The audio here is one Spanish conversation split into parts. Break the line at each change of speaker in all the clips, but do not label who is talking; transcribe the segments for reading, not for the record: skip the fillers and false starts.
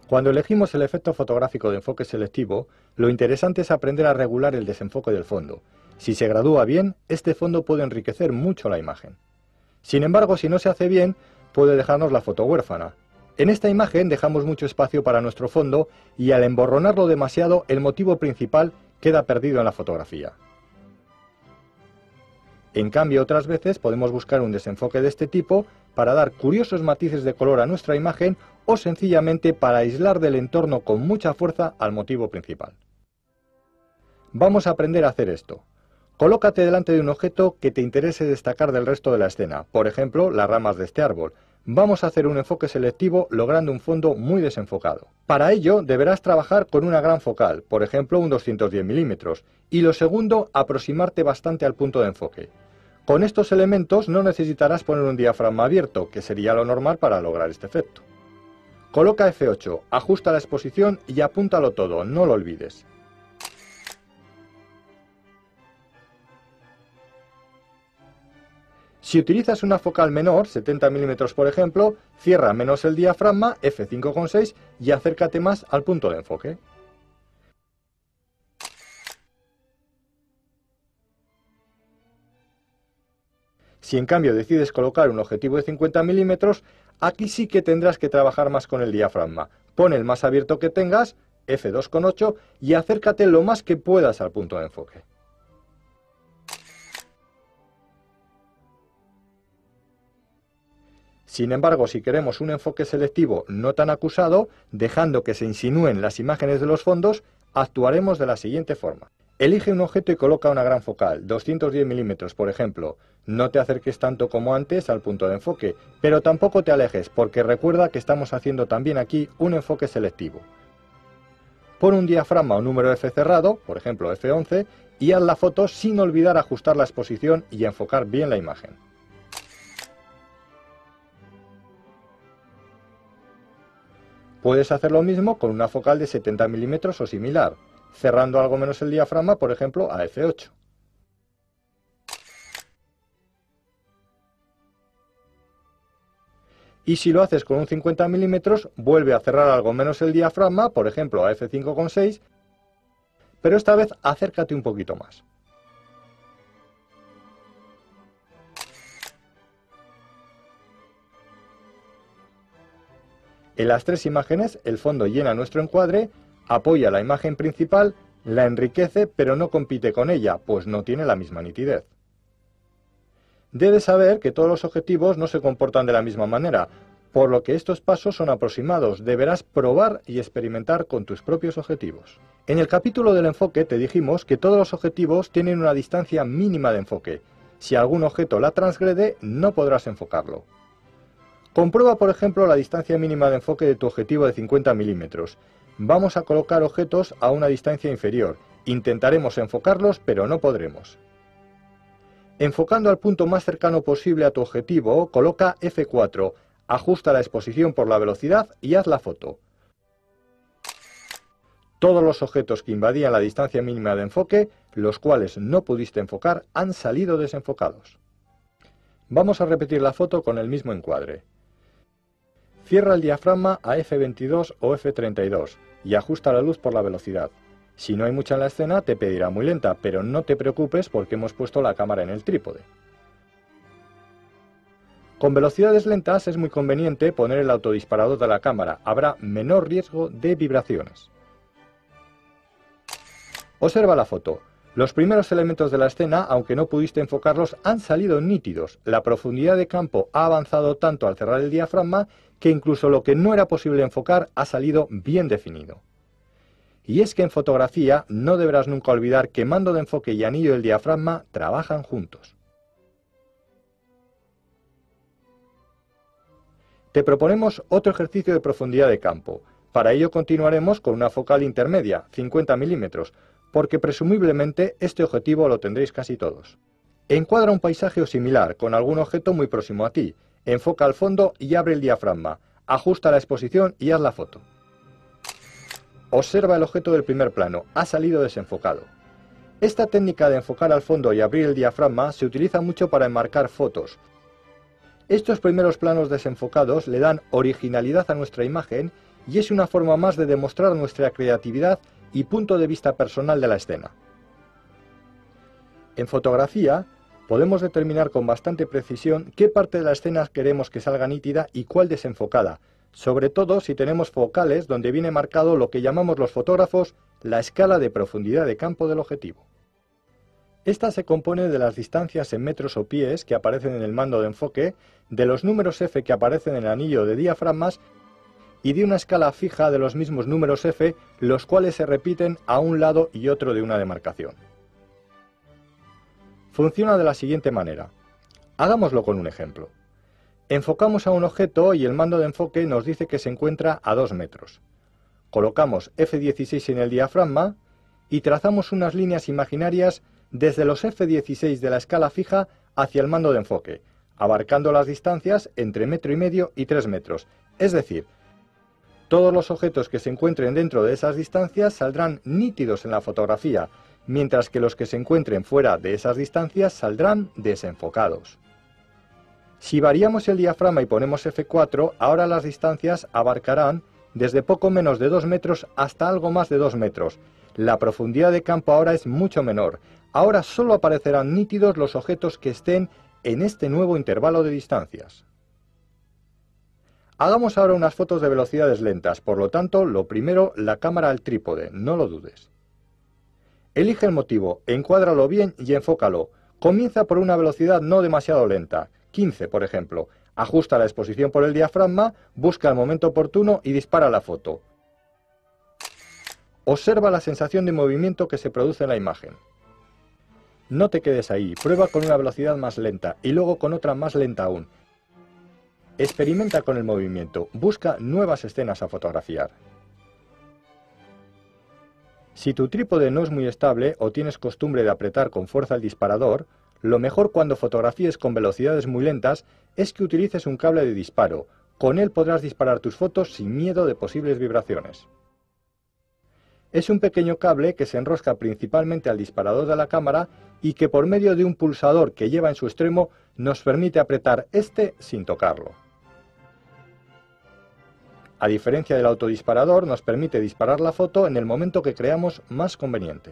Cuando elegimos el efecto fotográfico de enfoque selectivo, lo interesante es aprender a regular el desenfoque del fondo. Si se gradúa bien, este fondo puede enriquecer mucho la imagen. Sin embargo, si no se hace bien, puede dejarnos la foto huérfana. En esta imagen dejamos mucho espacio para nuestro fondo y al emborronarlo demasiado, el motivo principal queda perdido en la fotografía. En cambio, otras veces podemos buscar un desenfoque de este tipo para dar curiosos matices de color a nuestra imagen o sencillamente para aislar del entorno con mucha fuerza al motivo principal. Vamos a aprender a hacer esto. Colócate delante de un objeto que te interese destacar del resto de la escena, por ejemplo, las ramas de este árbol. Vamos a hacer un enfoque selectivo logrando un fondo muy desenfocado. Para ello deberás trabajar con una gran focal, por ejemplo un 210 milímetros, y lo segundo, aproximarte bastante al punto de enfoque. Con estos elementos no necesitarás poner un diafragma abierto, que sería lo normal para lograr este efecto. Coloca F8, ajusta la exposición y apúntalo todo, no lo olvides. Si utilizas una focal menor, 70 mm por ejemplo, cierra menos el diafragma, F5,6 y acércate más al punto de enfoque. Si en cambio decides colocar un objetivo de 50 mm, aquí sí que tendrás que trabajar más con el diafragma. Pon el más abierto que tengas, F2,8, y acércate lo más que puedas al punto de enfoque. Sin embargo, si queremos un enfoque selectivo no tan acusado, dejando que se insinúen las imágenes de los fondos, actuaremos de la siguiente forma. Elige un objeto y coloca una gran focal, 210 mm por ejemplo. No te acerques tanto como antes al punto de enfoque, pero tampoco te alejes, porque recuerda que estamos haciendo también aquí un enfoque selectivo. Pon un diafragma o número F cerrado, por ejemplo F11, y haz la foto sin olvidar ajustar la exposición y enfocar bien la imagen. Puedes hacer lo mismo con una focal de 70 mm o similar, cerrando algo menos el diafragma, por ejemplo a F8. Y si lo haces con un 50 mm, vuelve a cerrar algo menos el diafragma, por ejemplo a F5,6, pero esta vez acércate un poquito más. En las tres imágenes, el fondo llena nuestro encuadre, apoya la imagen principal, la enriquece, pero no compite con ella, pues no tiene la misma nitidez. Debes saber que todos los objetivos no se comportan de la misma manera, por lo que estos pasos son aproximados. Deberás probar y experimentar con tus propios objetivos. En el capítulo del enfoque te dijimos que todos los objetivos tienen una distancia mínima de enfoque. Si algún objeto la transgrede, no podrás enfocarlo. Comprueba, por ejemplo, la distancia mínima de enfoque de tu objetivo de 50 mm. Vamos a colocar objetos a una distancia inferior. Intentaremos enfocarlos, pero no podremos. Enfocando al punto más cercano posible a tu objetivo, coloca F4, ajusta la exposición por la velocidad y haz la foto. Todos los objetos que invadían la distancia mínima de enfoque, los cuales no pudiste enfocar, han salido desenfocados. Vamos a repetir la foto con el mismo encuadre. Cierra el diafragma a F22 o F32 y ajusta la luz por la velocidad. Si no hay mucha en la escena, te pedirá muy lenta, pero no te preocupes porque hemos puesto la cámara en el trípode. Con velocidades lentas es muy conveniente poner el autodisparador de la cámara, habrá menor riesgo de vibraciones. Observa la foto. Los primeros elementos de la escena, aunque no pudiste enfocarlos, han salido nítidos. La profundidad de campo ha avanzado tanto al cerrar el diafragma que incluso lo que no era posible enfocar ha salido bien definido. Y es que en fotografía no deberás nunca olvidar que mando de enfoque y anillo del diafragma trabajan juntos. Te proponemos otro ejercicio de profundidad de campo. Para ello continuaremos con una focal intermedia, 50 mm, porque presumiblemente este objetivo lo tendréis casi todos. Encuadra un paisaje o similar con algún objeto muy próximo a ti, enfoca al fondo y abre el diafragma, ajusta la exposición y haz la foto. Observa el objeto del primer plano, ha salido desenfocado. Esta técnica de enfocar al fondo y abrir el diafragma se utiliza mucho para enmarcar fotos. Estos primeros planos desenfocados le dan originalidad a nuestra imagen y es una forma más de demostrar nuestra creatividad y punto de vista personal de la escena. En fotografía, podemos determinar con bastante precisión qué parte de la escena queremos que salga nítida y cuál desenfocada, sobre todo si tenemos focales donde viene marcado lo que llamamos los fotógrafos la escala de profundidad de campo del objetivo. Esta se compone de las distancias en metros o pies que aparecen en el mando de enfoque, de los números F que aparecen en el anillo de diafragmas y de una escala fija de los mismos números F, los cuales se repiten a un lado y otro de una demarcación. Funciona de la siguiente manera. Hagámoslo con un ejemplo. Enfocamos a un objeto y el mando de enfoque nos dice que se encuentra a 2 metros. Colocamos F16 en el diafragma y trazamos unas líneas imaginarias desde los F16 de la escala fija hacia el mando de enfoque, abarcando las distancias entre 1,5 metros y 3 metros. Es decir, todos los objetos que se encuentren dentro de esas distancias saldrán nítidos en la fotografía, mientras que los que se encuentren fuera de esas distancias saldrán desenfocados. Si variamos el diafragma y ponemos F4, ahora las distancias abarcarán desde poco menos de 2 metros hasta algo más de 2 metros. La profundidad de campo ahora es mucho menor. Ahora solo aparecerán nítidos los objetos que estén en este nuevo intervalo de distancias. Hagamos ahora unas fotos de velocidades lentas, por lo tanto, lo primero, la cámara al trípode, no lo dudes. Elige el motivo, encuádralo bien y enfócalo. Comienza por una velocidad no demasiado lenta, 15 por ejemplo. Ajusta la exposición por el diafragma, busca el momento oportuno y dispara la foto. Observa la sensación de movimiento que se produce en la imagen. No te quedes ahí, prueba con una velocidad más lenta y luego con otra más lenta aún. Experimenta con el movimiento, busca nuevas escenas a fotografiar. Si tu trípode no es muy estable o tienes costumbre de apretar con fuerza el disparador, lo mejor cuando fotografíes con velocidades muy lentas es que utilices un cable de disparo. Con él podrás disparar tus fotos sin miedo de posibles vibraciones. Es un pequeño cable que se enrosca principalmente al disparador de la cámara y que por medio de un pulsador que lleva en su extremo nos permite apretar este sin tocarlo. A diferencia del autodisparador, nos permite disparar la foto en el momento que creamos más conveniente.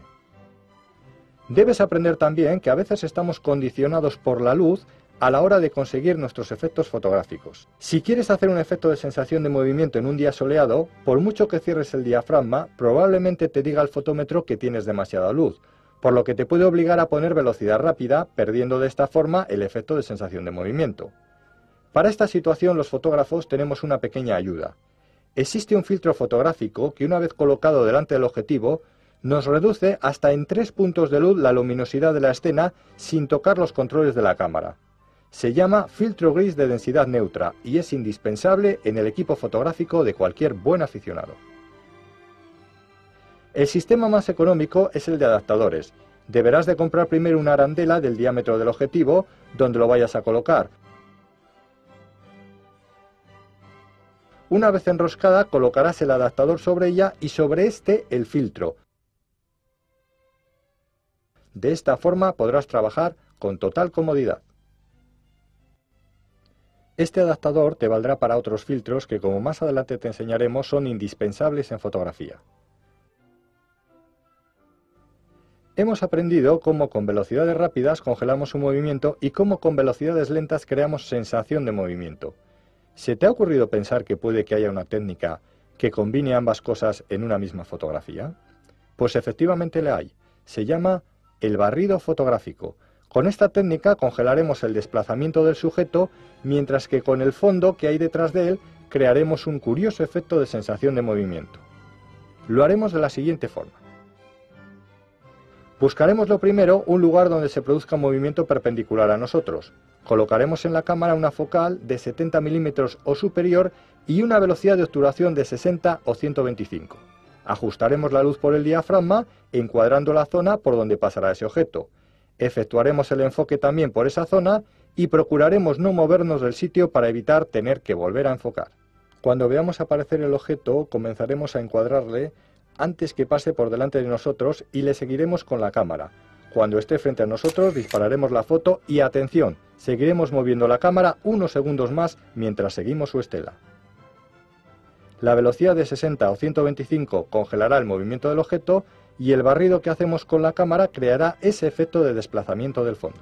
Debes aprender también que a veces estamos condicionados por la luz a la hora de conseguir nuestros efectos fotográficos. Si quieres hacer un efecto de sensación de movimiento en un día soleado, por mucho que cierres el diafragma, probablemente te diga el fotómetro que tienes demasiada luz, por lo que te puede obligar a poner velocidad rápida, perdiendo de esta forma el efecto de sensación de movimiento. Para esta situación los fotógrafos tenemos una pequeña ayuda. Existe un filtro fotográfico que una vez colocado delante del objetivo, nos reduce hasta en 3 puntos de luz la luminosidad de la escena sin tocar los controles de la cámara. Se llama filtro gris de densidad neutra y es indispensable en el equipo fotográfico de cualquier buen aficionado. El sistema más económico es el de adaptadores. Deberás de comprar primero una arandela del diámetro del objetivo donde lo vayas a colocar. Una vez enroscada, colocarás el adaptador sobre ella y sobre este el filtro. De esta forma podrás trabajar con total comodidad. Este adaptador te valdrá para otros filtros que, como más adelante te enseñaremos, son indispensables en fotografía. Hemos aprendido cómo con velocidades rápidas congelamos un movimiento y cómo con velocidades lentas creamos sensación de movimiento. ¿Se te ha ocurrido pensar que puede que haya una técnica que combine ambas cosas en una misma fotografía? Pues efectivamente la hay. Se llama el barrido fotográfico. Con esta técnica congelaremos el desplazamiento del sujeto, mientras que con el fondo que hay detrás de él crearemos un curioso efecto de sensación de movimiento. Lo haremos de la siguiente forma. Buscaremos lo primero un lugar donde se produzca un movimiento perpendicular a nosotros. Colocaremos en la cámara una focal de 70 milímetros o superior y una velocidad de obturación de 60 o 125. Ajustaremos la luz por el diafragma, encuadrando la zona por donde pasará ese objeto. Efectuaremos el enfoque también por esa zona y procuraremos no movernos del sitio para evitar tener que volver a enfocar. Cuando veamos aparecer el objeto, comenzaremos a encuadrarle antes que pase por delante de nosotros y le seguiremos con la cámara. Cuando esté frente a nosotros dispararemos la foto y atención, seguiremos moviendo la cámara unos segundos más mientras seguimos su estela. La velocidad de 60 o 125 congelará el movimiento del objeto y el barrido que hacemos con la cámara creará ese efecto de desplazamiento del fondo.